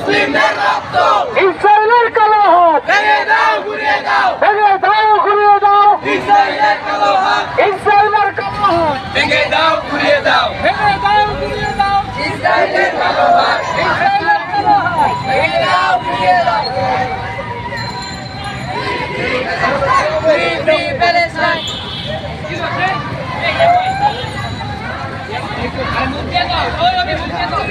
মুসলিমদের রক্ত ইসরায়েলের কালো হাত ভেঙে দাও ঘুরিয়ে দাও ভেঙে দাও ঘুরিয়ে দাও ইসরায়েলের কালো হাত ইসরায়েলের কালো হাত ভেঙে দাও ঘুরিয়ে দাও ভেঙে দাও ঘুরিয়ে দাও ইসরায়েলের কালো হাত ইসরায়েলের কালো হাত ভেঙে দাও ঘুরিয়ে দাও Free, free Palestine! মুখ দিয়ে দাও ওই আমি মুখ দিয়ে দাও